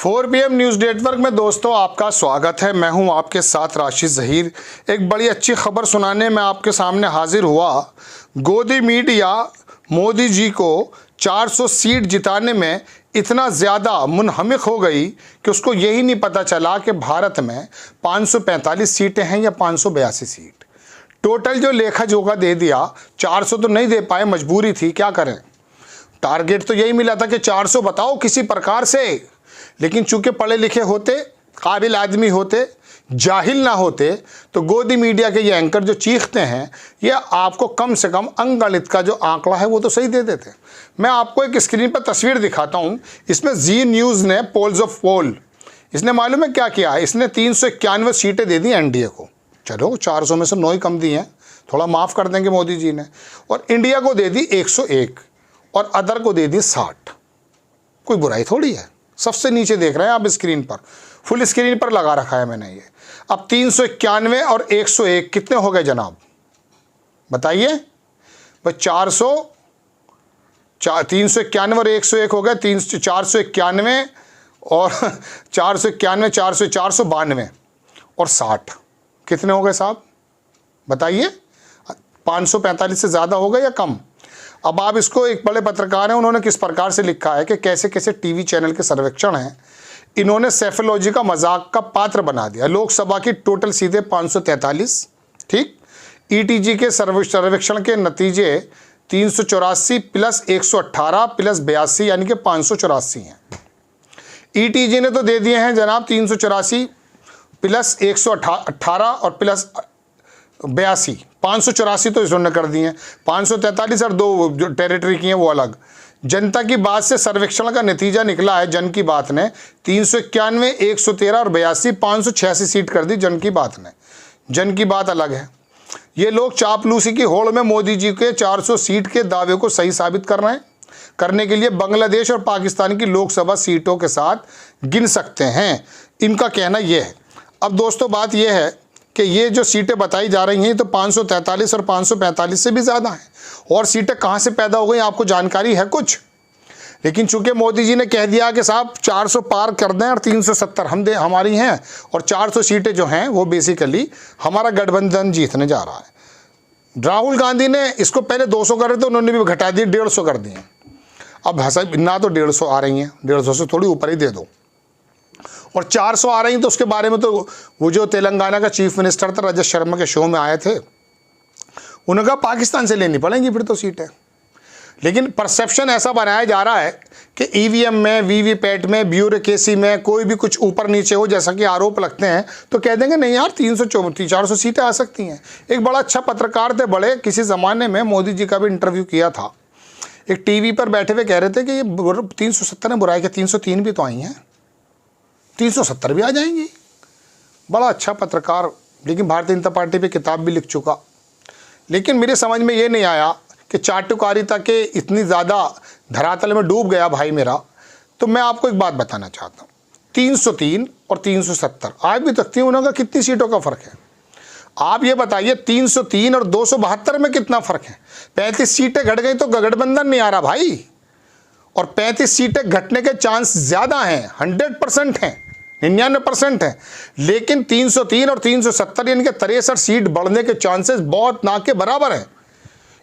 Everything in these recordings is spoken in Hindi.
4 PM न्यूज़ नेटवर्क में दोस्तों आपका स्वागत है। मैं हूं आपके साथ राशिद ज़हीर। एक बड़ी अच्छी खबर सुनाने में आपके सामने हाजिर हुआ। गोदी मीडिया मोदी जी को 400 सीट जिताने में इतना ज़्यादा मुनहमिक हो गई कि उसको यही नहीं पता चला कि भारत में 545 सीटें हैं या 582 सीट। टोटल जो लेखा जोखा दे दिया, 400 तो नहीं दे पाए, मजबूरी थी, क्या करें। टारगेट तो यही मिला था कि 400 बताओ किसी प्रकार से, लेकिन चूंकि पढ़े लिखे होते, काबिल आदमी होते, जाहिल ना होते, तो गोदी मीडिया के ये एंकर जो चीखते हैं ये आपको कम से कम अंकगणित का जो आंकड़ा है वो तो सही दे देते। मैं आपको एक स्क्रीन पर तस्वीर दिखाता हूँ। इसमें जी न्यूज़ ने पोल्स ऑफ पोल, इसने मालूम है क्या किया है, इसने 391 सीटें दे दी एनडीए को। चलो 400 में से 9 ही कम दी हैं, थोड़ा माफ़ कर देंगे मोदी जी ने। और इंडिया को दे दी 101 और अदर को दे दी 60। कोई बुराई थोड़ी है। सबसे नीचे देख रहे हैं आप स्क्रीन पर, फुल स्क्रीन पर लगा रखा है मैंने ये। अब 391 और 101 कितने हो गए जनाब, बताइए भाई। 391 और 101 हो गए 491 और 491, 492 और 60 कितने हो गए साहब, बताइए। 545 से ज़्यादा हो गए या कम। अब आप इसको, एक बड़े पत्रकार हैं, उन्होंने किस प्रकार से लिखा है कि कैसे कैसे टीवी चैनल के सर्वेक्षण हैं, इन्होंने सेफोलॉजी का मजाक का पात्र बना दिया। लोकसभा की टोटल सीटें 543, ठीक। ईटीजी के सर्वेक्षण के नतीजे 384 प्लस 118 प्लस 82 यानी कि 584 हैं। ईटीजी ने तो दे दिए हैं जनाब 384 प्लस 118 और प्लस 82, 584 तो इसने कर दिए हैं। 543 और 2 जो टेरिटरी की हैं वो अलग। जनता की बात से सर्वेक्षण का नतीजा निकला है, जन की बात ने 391, 113 और 82, 586 सीट कर दी जन की बात ने। जन की बात अलग है। ये लोग चापलूसी की होड़ में मोदी जी के 400 सीट के दावे को सही साबित कर रहे हैं। करने के लिए बांग्लादेश और पाकिस्तान की लोकसभा सीटों के साथ गिन सकते हैं, इनका कहना यह है। अब दोस्तों बात यह है कि ये जो सीटें बताई जा रही हैं तो 543 और 545 से भी ज़्यादा हैं। और सीटें कहाँ से पैदा हो गई आपको जानकारी है कुछ, लेकिन चूंकि मोदी जी ने कह दिया कि साहब 400 पार कर दें और 370 हमारी हैं और 400 सीटें जो हैं वो बेसिकली हमारा गठबंधन जीतने जा रहा है। राहुल गांधी ने इसको पहले 200 कर रहे थे, उन्होंने भी घटा दिए, 150 कर दिए। अब ना तो 150 आ रही हैं, 150 से थोड़ी ऊपर ही दे दो। और 400 आ रही तो उसके बारे में तो वो जो तेलंगाना का चीफ मिनिस्टर था रजत शर्मा के शो में आए थे, उन्होंने कहा पाकिस्तान से लेनी पड़ेंगी फिर तो सीटें। लेकिन परसेप्शन ऐसा बनाया जा रहा है कि ईवीएम में, वीवीपैट में, ब्यूरोक्रेसी में कोई भी कुछ ऊपर नीचे हो, जैसा कि आरोप लगते हैं, तो कह देंगे नहीं यार 400 सीटें आ सकती हैं। एक बड़ा अच्छा पत्रकार थे, बड़े किसी ज़माने में मोदी जी का भी इंटरव्यू किया था, एक टीवी पर बैठे हुए कह रहे थे कि ये 370 ने बुराई के 303 भी तो आई हैं, 370 भी आ जाएंगी। बड़ा अच्छा पत्रकार, लेकिन भारतीय जनता पार्टी पे किताब भी लिख चुका। लेकिन मेरे समझ में ये नहीं आया कि चाटुकारिता के इतनी ज़्यादा धरातल में डूब गया भाई मेरा। तो मैं आपको एक बात बताना चाहता हूँ, 303 और 370 आज भी तक थी, उनका कितनी सीटों का फ़र्क है आप ये बताइए। 303 और 272 में कितना फ़र्क है। 35 सीटें घट गई तो गठबंधन नहीं आ रहा भाई, और 35 सीटें घटने के चांस ज़्यादा हैं, 100% हैं, 99% हैं। लेकिन 303 और 370 यानी कि 63 सीट बढ़ने के चांसेस बहुत ना के बराबर हैं।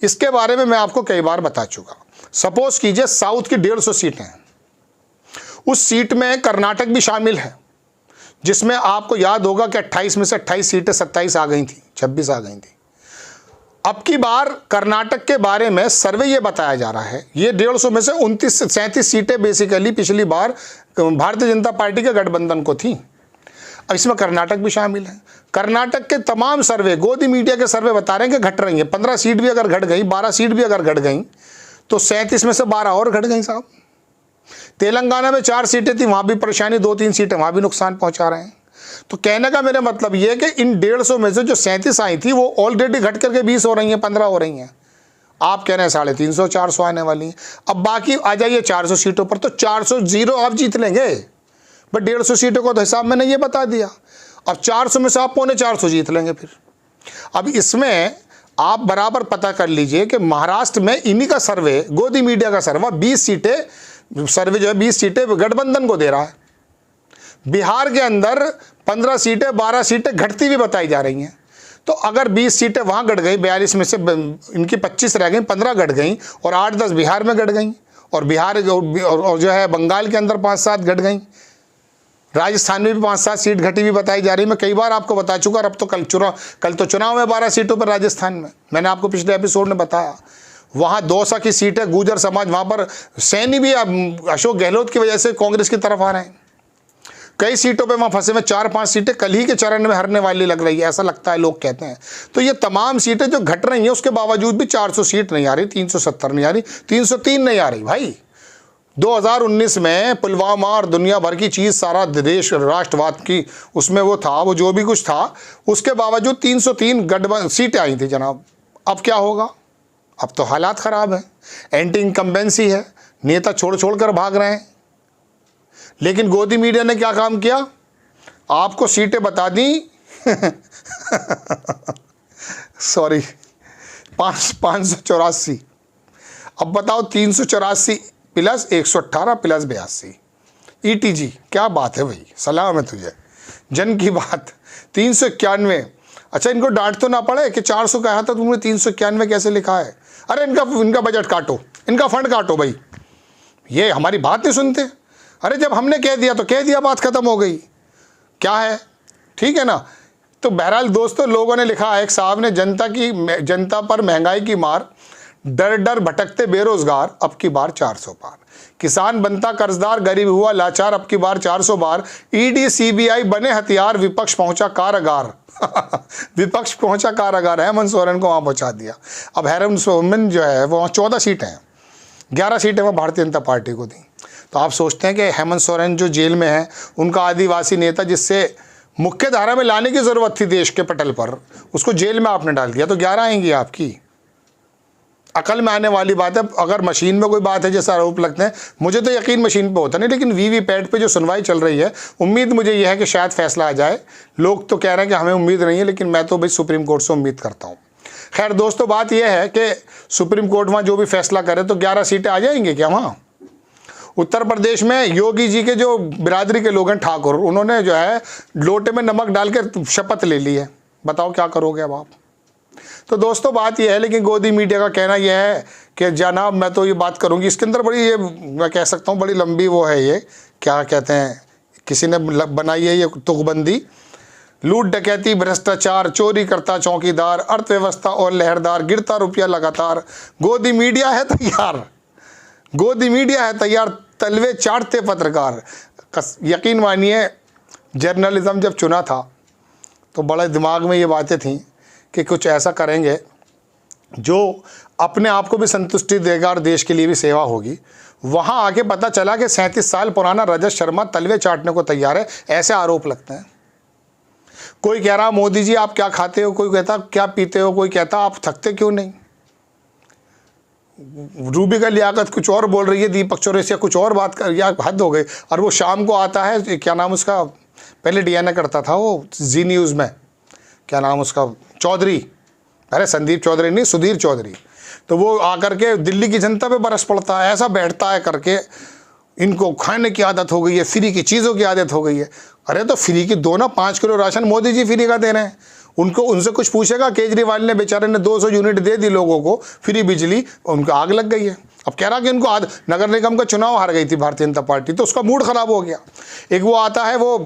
इसके बारे में मैं आपको कई बार बता चुका। सपोज कीजिए साउथ की 150 सीटें हैं, उस सीट में कर्नाटक भी शामिल है, जिसमें आपको याद होगा कि 28 में से 28 सीटें 27 आ गई थी, 26 आ गई थी। अब की बार कर्नाटक के बारे में सर्वे ये बताया जा रहा है, ये 150 में से 29 से 37 सीटें बेसिकली पिछली बार भारतीय जनता पार्टी के गठबंधन को थी। अब इसमें कर्नाटक भी शामिल है। कर्नाटक के तमाम सर्वे, गोदी मीडिया के सर्वे बता रहे हैं कि घट रही हैं। 15 सीट भी अगर घट गई, 12 सीट भी अगर घट गई, तो 37 में से 12 और घट गई साहब। तेलंगाना में 4 सीटें थी, वहाँ भी परेशानी, 2-3 सीटें वहाँ भी नुकसान पहुँचा रहे हैं। तो कहने का मेरा मतलब ये है कि इन 150 में से जो 37 आई थी वो ऑलरेडी घट करके 20 हो रही हैं, 15 हो रही हैं। आप कह रहे हैं 350, 400 आने वाली हैं। अब बाकी आ जाइए 400 सीटों पर, तो 400 आप जीत लेंगे, बट 150 सीटों को तो हिसाब मैंने ये बता दिया। अब 400 में से आप 450 जीत लेंगे फिर। अब इसमें आप बराबर पता कर लीजिए कि महाराष्ट्र में इन्हीं का सर्वे, गोदी मीडिया का सर्वे, 20 सीटें सर्वे जो है 20 सीटें गठबंधन को दे रहा है। बिहार के अंदर 15 सीटें 12 सीटें घटती हुई बताई जा रही हैं। तो अगर 20 सीटें वहाँ घट गई, 42 में से इनकी 25 रह गई, 15 घट गई और 8-10 बिहार में घट गई, और बिहार और जो है बंगाल के अंदर 5-7 घट गई, राजस्थान में भी 5-7 सीट घटी हुई बताई जा रही है। मैं कई बार आपको बता चुका, और अब तो कल तो चुनाव में 12 सीटों पर राजस्थान में, मैंने आपको पिछले एपिसोड में बताया। वहाँ 200 की सीट है, गुर्जर समाज, वहाँ पर सैनी भी अशोक गहलोत की वजह से कांग्रेस की तरफ आ रहे हैं। कई सीटों पे वहाँ फंसे हुए, 4-5 सीटें कल ही के चरण में हारने वाली लग रही है, ऐसा लगता है, लोग कहते हैं। तो ये तमाम सीटें जो घट रही हैं, उसके बावजूद भी 400 सीट नहीं आ रही, 370 नहीं आ रही, 303 नहीं आ रही। भाई 2019 में पुलवामा और दुनिया भर की चीज़, सारा देश राष्ट्रवाद की उसमें वो था, वो जो भी कुछ था, उसके बावजूद 303 सीटें आई थी जनाब। अब क्या होगा? अब तो हालात ख़राब हैं, एंटी इनकम्बेंसी है, नेता छोड़ कर भाग रहे हैं। लेकिन गोदी मीडिया ने क्या काम किया? आपको सीटें बता दी सॉरी 584। अब बताओ 384 प्लस 118 प्लस 82 ETG। क्या बात है भाई, सलाम है तुझे, जन की बात। 391। अच्छा, इनको डांट तो ना पड़े कि 400 कहा था तुमने, 391 कैसे लिखा है? अरे इनका बजट काटो, इनका फंड काटो भाई, ये हमारी बात नहीं सुनते। अरे जब हमने कह दिया तो कह दिया, बात खत्म हो गई। क्या है, ठीक है ना। तो बहरहाल दोस्तों, लोगों ने लिखा है, एक साहब ने, जनता पर महंगाई की मार, डर डर भटकते बेरोजगार, अब की बार 400 पार। किसान बनता कर्जदार, गरीब हुआ लाचार, अब की बार 400 बार। ED CBI बने हथियार, विपक्ष पहुंचा कारागार विपक्ष पहुंचा कारागार। हेमंत सोरेन को वहां पहुंचा दिया। अब हेमंत सोरेन जो है वो 14 सीटें हैं, 11 सीटें वो भारतीय जनता पार्टी को दी। तो आप सोचते हैं कि हेमंत सोरेन जो जेल में है, उनका आदिवासी नेता जिससे मुख्य धारा में लाने की ज़रूरत थी देश के पटल पर, उसको जेल में आपने डाल दिया, तो 11 आएंगी आपकी। अकल में आने वाली बात है। अगर मशीन में कोई बात है जैसा आरोप लगते हैं, मुझे तो यकीन मशीन पे होता नहीं, लेकिन VVPAT पे जो सुनवाई चल रही है, उम्मीद मुझे यह है कि शायद फैसला आ जाए। लोग तो कह रहे हैं कि हमें उम्मीद नहीं है, लेकिन मैं तो भाई सुप्रीम कोर्ट से उम्मीद करता हूँ। खैर दोस्तों, बात यह है कि सुप्रीम कोर्ट वहाँ जो भी फैसला करे तो 11 सीटें आ जाएंगी क्या वहाँ? उत्तर प्रदेश में योगी जी के जो बिरादरी के लोग हैं, ठाकुर, उन्होंने जो है लोटे में नमक डाल के शपथ ले ली है। बताओ क्या करोगे अब आप? तो दोस्तों बात यह है, लेकिन गोदी मीडिया का कहना यह है कि जनाब मैं तो ये बात करूंगी, इसके अंदर बड़ी, ये मैं कह सकता हूँ बड़ी लंबी वो है, ये क्या कहते हैं, किसी ने बनाई है ये तुकबंदी। लूट डकैती भ्रष्टाचार, चोरी करता चौकीदार, अर्थव्यवस्था और लहरदार, गिरता रुपया लगातार। गोदी मीडिया है तैयार, गोदी मीडिया है तैयार, तलवे चाटते पत्रकार। यकीन मानिए, जर्नलिज्म जब चुना था तो बड़े दिमाग में ये बातें थीं कि कुछ ऐसा करेंगे जो अपने आप को भी संतुष्टि देगा और देश के लिए भी सेवा होगी। वहाँ आके पता चला कि 37 साल पुराना रजत शर्मा तलवे चाटने को तैयार है, ऐसे आरोप लगते हैं। कोई कह रहा मोदी जी आप क्या खाते हो, कोई कहता क्या पीते हो, कोई कहता आप थकते क्यों नहीं। रूबी का लियाकत कुछ और बोल रही है, दीपक चौरसिया कुछ और बात कर, या हद हो गई। और वो शाम को आता है, क्या नाम उसका, पहले DNA करता था वो जी न्यूज़ में, क्या नाम उसका, चौधरी, अरे संदीप चौधरी नहीं, सुधीर चौधरी। तो वो आकर के दिल्ली की जनता पे बरस पड़ता है, ऐसा बैठता है करके, इनको खाने की आदत हो गई है, फ्री की चीज़ों की आदत हो गई है। अरे तो फ्री की दो ना, 5 kilo ration Modi ji free का दे रहे हैं। उनसे कुछ पूछेगा, केजरीवाल ने बेचारे ने 200 यूनिट दे दी लोगों को फ्री बिजली, उनको आग लग गई है। अब कह रहा कि उनको नगर निगम का चुनाव हार गई थी भारतीय जनता पार्टी, तो उसका मूड ख़राब हो गया। एक वो आता है, वो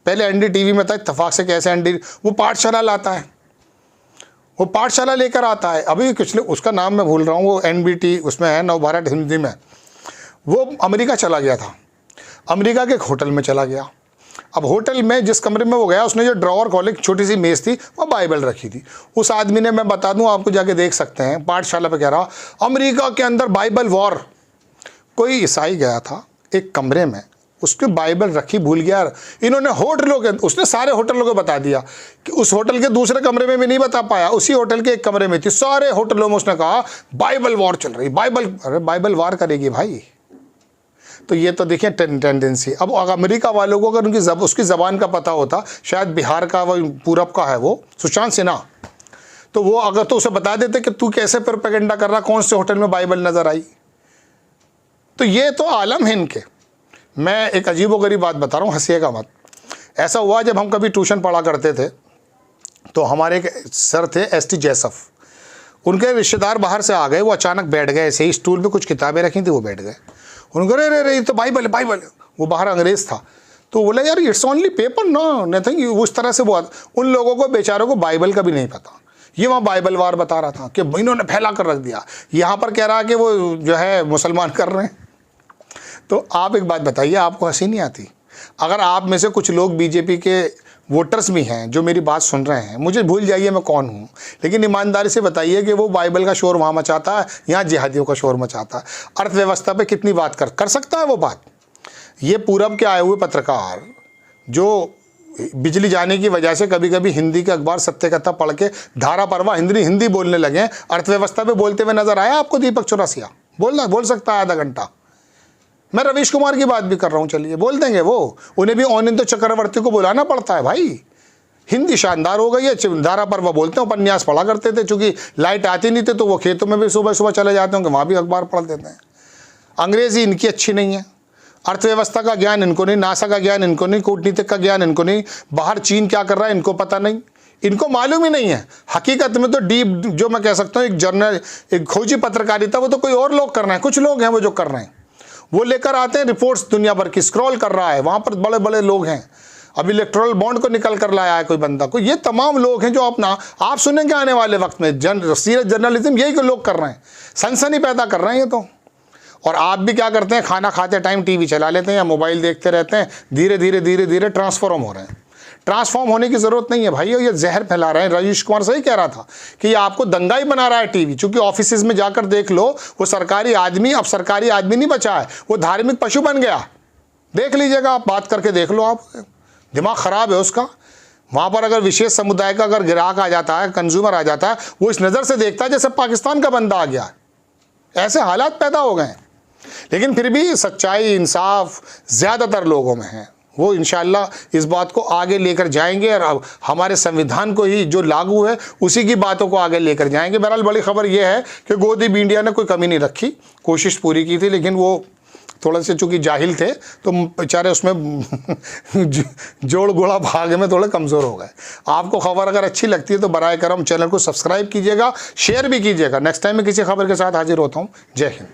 पहले NDTV में था, इत्तेफाक से कैसे वो पाठशाला लाता है, वो पाठशाला लेकर आता है। अभी कुछ उसका नाम मैं भूल रहा हूँ, वो NBT उसमें है, नवभारत हिंदी में। वो अमेरिका चला गया था, अमेरिका के एक होटल में चला गया। अब होटल में जिस कमरे में वो गया, उसने जो ड्रॉवर खोले, छोटी सी मेज़ थी, वो बाइबल रखी थी। उस आदमी ने, मैं बता दूं आपको, जाके देख सकते हैं, पाठशाला पे कह रहा अमेरिका के अंदर बाइबल वॉर। कोई ईसाई गया था एक कमरे में, उसकी बाइबल रखी भूल गया। इन्होंने होटलों के, उसने सारे होटलों को बता दिया कि उस होटल के दूसरे कमरे में भी नहीं बता पाया, उसी होटल के एक कमरे में थी। सारे होटलों में उसने कहा बाइबल वॉर चल रही, बाइबल। अरे बाइबल वॉर करेगी भाई। तो ये तो देखिए टेंडेंसी। अब अमेरिका वालों को अगर उसकी ज़बान का पता होता, शायद बिहार का, वो पूरब का है वो सुशांत सिन्हा, तो वो अगर तो उसे बता देते कि तू कैसे प्रोपेगेंडा कर रहा, कौन से होटल में बाइबल नज़र आई। तो ये तो आलम है इनके। मैं एक अजीबोगरीब बात बता रहा हूँ, हंसिएगा मत। ऐसा हुआ जब हम कभी ट्यूशन पढ़ा करते थे तो हमारे एक सर थे ST जैसफ, उनके रिश्तेदार बाहर से आ गए, वो अचानक बैठ गए, ऐसे ही स्टूल पे कुछ किताबें रखी थी, वो बैठ गए। उनको रे रे रे तो बाइबल है, बाइबल है। वो बाहर अंग्रेज़ था, तो बोला यार it's only paper no nothing, उस तरह से वो उन लोगों को बेचारों को बाइबल का भी नहीं पता। ये वहाँ बाइबल वार बता रहा था कि इन्होंने फैला कर रख दिया, यहाँ पर कह रहा है कि वो जो है मुसलमान कर रहे हैं। तो आप एक बात बताइए, आपको हंसी नहीं आती? अगर आप में से कुछ लोग बीजेपी के वोटर्स भी हैं जो मेरी बात सुन रहे हैं, मुझे भूल जाइए मैं कौन हूँ, लेकिन ईमानदारी से बताइए कि वो बाइबल का शोर वहाँ मचाता है, यहाँ जिहादियों का शोर मचाता है। अर्थव्यवस्था पे कितनी बात कर सकता है वो बात? ये पूरब के आए हुए पत्रकार जो बिजली जाने की वजह से कभी कभी हिंदी के अखबार सत्य कथा पढ़ के धारा परवा हिंदी बोलने लगे, अर्थव्यवस्था पे बोलते हुए नजर आया आपको दीपक चौरसिया? बोल सकता है आधा घंटा। मैं रवीश कुमार की बात भी कर रहा हूँ, चलिए बोल देंगे वो, उन्हें भी अनिंदो चक्रवर्ती को बुलाना पड़ता है भाई। हिंदी शानदार हो गई है, धारा परवा बोलते हैं, उपन्यास पढ़ा करते थे, चूंकि लाइट आती नहीं थी तो वो खेतों में भी सुबह सुबह चले जाते होंगे, वहाँ भी अखबार पढ़ देते हैं। अंग्रेजी इनकी अच्छी नहीं है, अर्थव्यवस्था का ज्ञान इनको नहीं, नासा का ज्ञान इनको नहीं, कूटनीतिक का ज्ञान इनको नहीं, बाहर चीन क्या कर रहा है इनको पता नहीं, इनको मालूम ही नहीं है। हकीकत में तो डीप जो मैं कह सकता हूँ एक खोजी पत्रकारिता वो तो कोई और लोग कर रहे हैं, कुछ लोग हैं वो जो कर रहे हैं, वो लेकर आते हैं रिपोर्ट्स दुनिया भर की, स्क्रॉल कर रहा है, वहाँ पर बड़े बड़े लोग हैं। अब इलेक्ट्रल बॉन्ड को निकल कर लाया है कोई बंदा को, ये तमाम लोग हैं जो अपना आप सुनेंगे आने वाले वक्त में सीरियस जर्नलिज्म यही लोग कर रहे हैं, सनसनी पैदा कर रहे हैं ये तो। और आप भी क्या करते हैं, खाना खाते टाइम टीवी चला लेते हैं या मोबाइल देखते रहते हैं, धीरे धीरे ट्रांसफॉर्म हो रहे हैं। ट्रांसफॉर्म होने की ज़रूरत नहीं है भाई, ये जहर फैला रहे हैं। रवीश कुमार सही कह रहा था कि ये आपको दंगा ही बना रहा है टीवी, चूंकि ऑफिस में जाकर देख लो, वो सरकारी आदमी अब सरकारी आदमी नहीं बचा है, वो धार्मिक पशु बन गया। देख लीजिएगा आप, बात करके देख लो आप, दिमाग ख़राब है उसका। वहाँ पर अगर विशेष समुदाय का अगर ग्राहक आ जाता है, कंज्यूमर आ जाता है, वो इस नज़र से देखता है जैसे पाकिस्तान का बंदा आ गया है। ऐसे हालात पैदा हो गए हैं, लेकिन फिर भी सच्चाई इंसाफ ज़्यादातर लोगों में है। वो इंशाअल्लाह इस बात को आगे लेकर जाएंगे और अब हमारे संविधान को ही जो लागू है उसी की बातों को आगे लेकर जाएंगे। बहरहाल बड़ी खबर ये है कि गोदीप इंडिया ने कोई कमी नहीं रखी, कोशिश पूरी की थी, लेकिन वो थोड़े से चूँकि जाहिल थे तो बेचारे उसमें जोड़ गोड़ा भाग में थोड़े कमज़ोर हो गए। आपको खबर अगर अच्छी लगती है तो बराए करम चैनल को सब्सक्राइब कीजिएगा, शेयर भी कीजिएगा। नेक्स्ट टाइम मैं किसी खबर के साथ हाजिर होता हूँ। जय हिंद।